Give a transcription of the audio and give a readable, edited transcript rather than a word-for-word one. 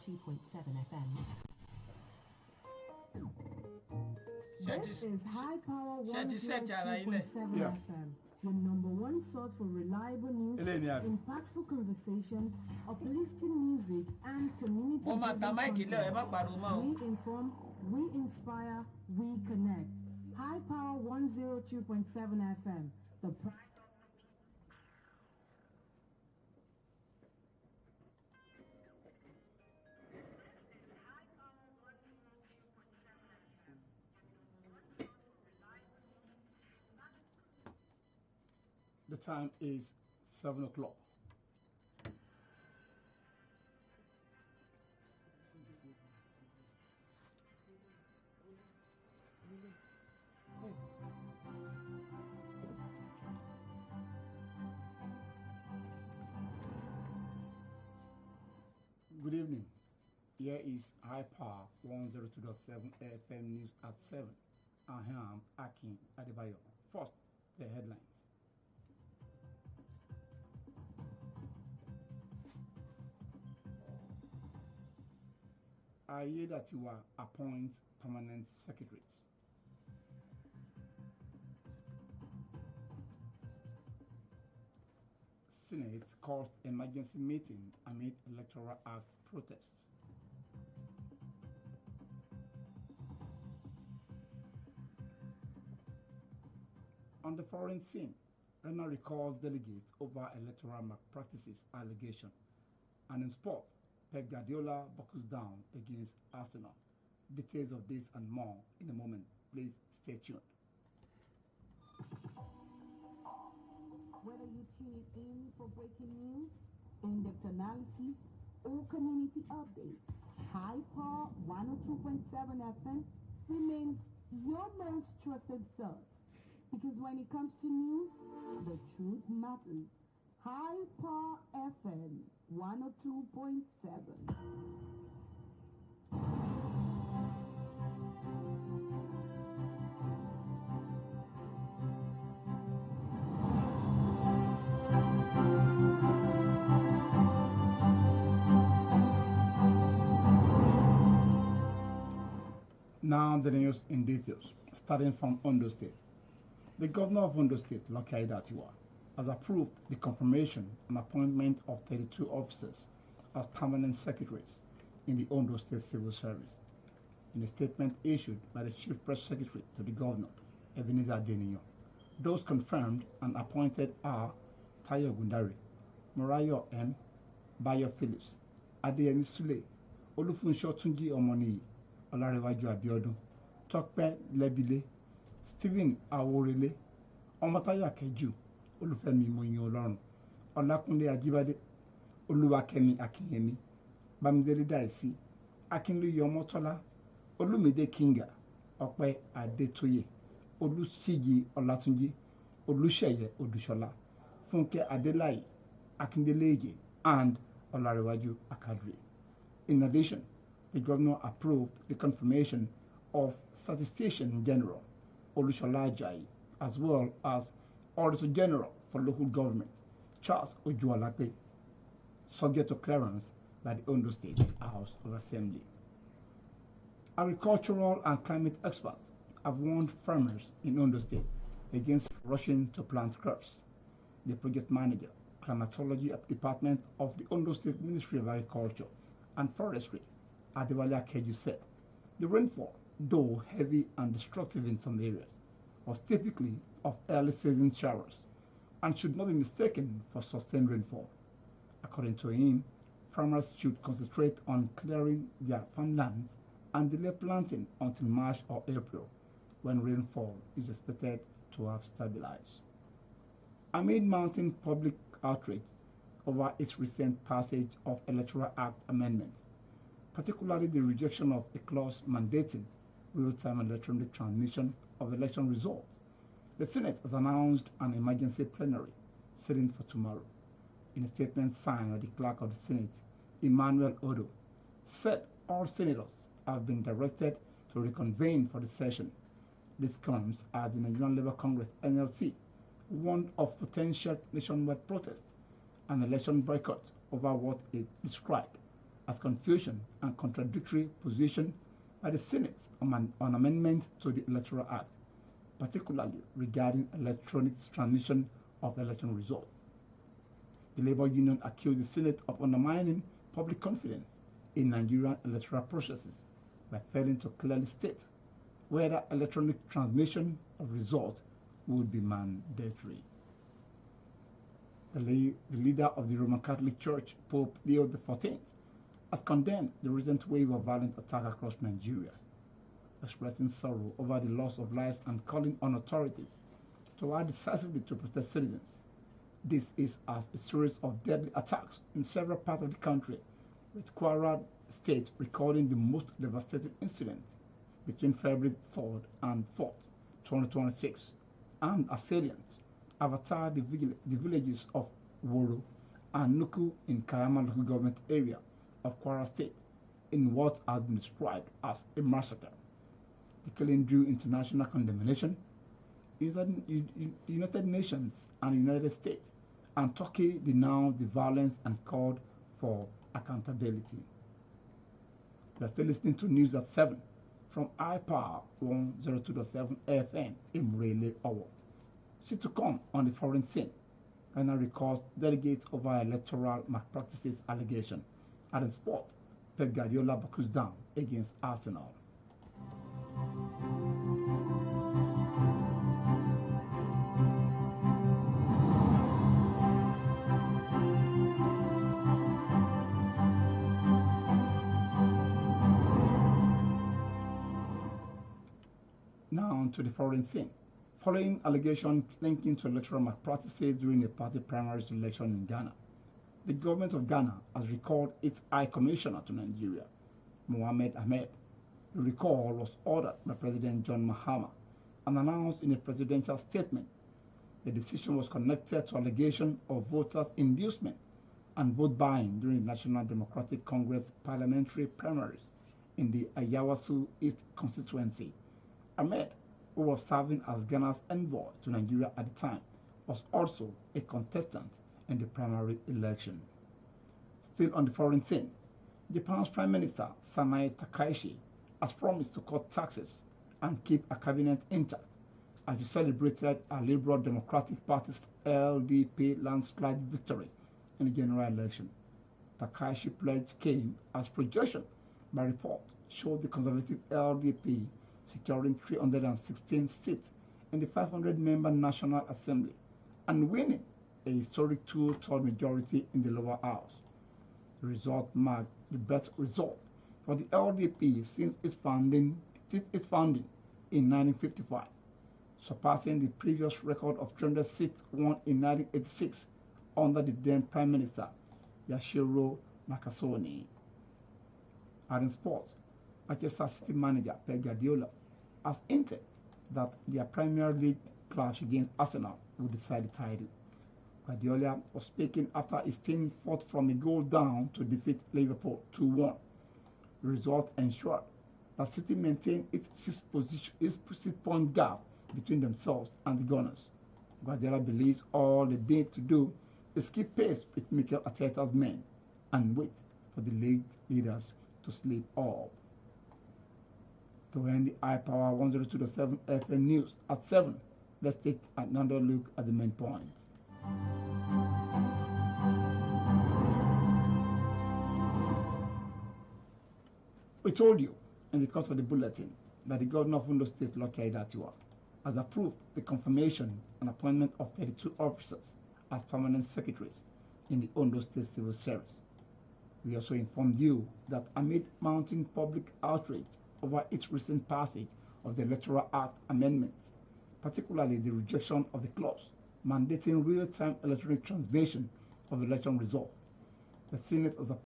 102.7 FM. This is High Power 102.7 Yeah. FM, your number one source for reliable news, impactful conversations, uplifting music, and community-driven content. We inform, we inspire, we connect. High Power 102.7 FM, the pride of the people. This is High Power 102.7 FM, your number one source for reliable news, impactful. The time is 7 o'clock. Good evening. Here is High Power 102.7 FM News at 7. I am Akin Adebayo. First, the headlines. Ayedatiwa appoints permanent secretaries. Senate calls emergency meeting amid Electoral Act protests. On the foreign scene, Ghana recalls delegates over electoral malpractices allegation. And in sport, Pep Guardiola buckles down against Arsenal. Details of this and more in a moment. Please stay tuned. Whether you tune in for breaking news, in-depth analysis, or community updates, High Power 102.7 FM remains your most trusted source. Because when it comes to news, the truth matters. High Power FM 102.7. Now the news in details, starting from Ondo State. The governor of Ondo State, Lucky Aiyedatiwa, has approved the confirmation and appointment of 32 officers as permanent secretaries in the Ondo State Civil Service. In a statement issued by the Chief Press Secretary to the governor, Ebenezer Adeniyo, those confirmed and appointed are Tayo Gundari, Morayo M., Bayo Phillips, Adeyemi Sule, Olufunsho Tunji Omoniyi, Olarewaju Abiodun, Tokpe Lebile, Stephen Aworele, Omotayo Akeju, Olufemi Moyin Olorun, Olakunle Ajibade, Oluwakemi Akinyemi, Bamidele Daisi, Akinluyi Omotola, Olumide Kinga, Ope Adetoye, Olushiji Olatunji, Oluseye Odushola, Funke Adelayi, Akindeleje, and Olarewaju Akadri. In addition, the governor approved the confirmation of Statistician General Olushola Ajayi, as well as Auditor General for Local Government Charles Ojualape, subject to clearance by the Ondo State House of Assembly. Agricultural and climate experts have warned farmers in Ondo State against rushing to plant crops. The project manager, climatology department of the Ondo State Ministry of Agriculture and Forestry, Adewale Akeju, said the rainfall, though heavy and destructive in some areas, was typically of early season showers and should not be mistaken for sustained rainfall. According to him, farmers should concentrate on clearing their farmlands and delay planting until March or April, when rainfall is expected to have stabilized. Amid mounting public outrage over its recent passage of Electoral Act amendments, particularly the rejection of a clause mandating real-time electronic transmission of election results, the Senate has announced an emergency plenary sitting for tomorrow. In a statement signed by the Clerk of the Senate, Emmanuel Odo, said all senators have been directed to reconvene for the session. This comes as the Nigerian Labour Congress (NLC) warned of potential nationwide protest and election boycott over what it described as confusion and contradictory position by the Senate on amendments to the Electoral Act, particularly regarding electronic transmission of election results. The Labour Union accused the Senate of undermining public confidence in Nigerian electoral processes by failing to clearly state whether electronic transmission of results would be mandatory. The leader of the Roman Catholic Church, Pope Leo XIV, has condemned the recent wave of violent attack across Nigeria, expressing sorrow over the loss of lives and calling on authorities to act decisively to protect citizens. This is as a series of deadly attacks in several parts of the country, with Kwara State recording the most devastating incident between February 3rd and 4th, 2026, and assailants have attacked the villages of Woro and Nuku in Kayama local government area of Kwara State in what has been described as a massacre. The killing drew international condemnation. United Nations and United States and Turkey denounced the violence and called for accountability. We are still listening to News at 7 from iPower 102.7 FM in Raleigh, Owo. Still to come on the foreign scene, Ghana recalls delegates over electoral malpractices allegation. At the sport, Pep Guardiola buckles down against Arsenal. Now to the foreign scene. Following allegations linking to electoral malpractices during a party primaries election in Ghana, the government of Ghana has recalled its High Commissioner to Nigeria, Mohamed Ahmed. The recall was ordered by President John Mahama and announced in a presidential statement. The decision was connected to allegations of voters' inducement and vote buying during the National Democratic Congress parliamentary primaries in the Ayawasu East constituency. Ahmed, who was serving as Ghana's envoy to Nigeria at the time, was also a contestant in the primary election. Still on the foreign scene, Japan's Prime Minister Sanae Takaishi has promised to cut taxes and keep a cabinet intact as she celebrated a Liberal Democratic Party's LDP landslide victory in the general election. Takaishi pledge came as projection by report showed the conservative LDP securing 316 seats in the 500-member National Assembly and winning a historic two-thirds majority in the lower house. The result marked the best result for the LDP since its founding in 1955, surpassing the previous record of 300 seats won in 1986 under the then Prime Minister Yashiro Nakasone. And in sports, Manchester City manager Pep Guardiola has hinted that their Premier League clash against Arsenal will decide the title. Guardiola was speaking after his team fought from a goal down to defeat Liverpool 2-1. The result ensured that City maintained its six-point gap between themselves and the Gunners. Guardiola believes all they need to do is keep pace with Mikel Arteta's men and wait for the league leaders to sleep off. To end the iPower 102.7 FM news at 7, let's take another look at the main points. We told you in the course of the bulletin that the governor of Ondo State, Akin Adebayo, has approved the confirmation and appointment of 32 officers as permanent secretaries in the Ondo State Civil Service. We also informed you that amid mounting public outrage over its recent passage of the Electoral Act amendments, particularly the rejection of the clause mandating real-time electronic transmission of election results, the Senate has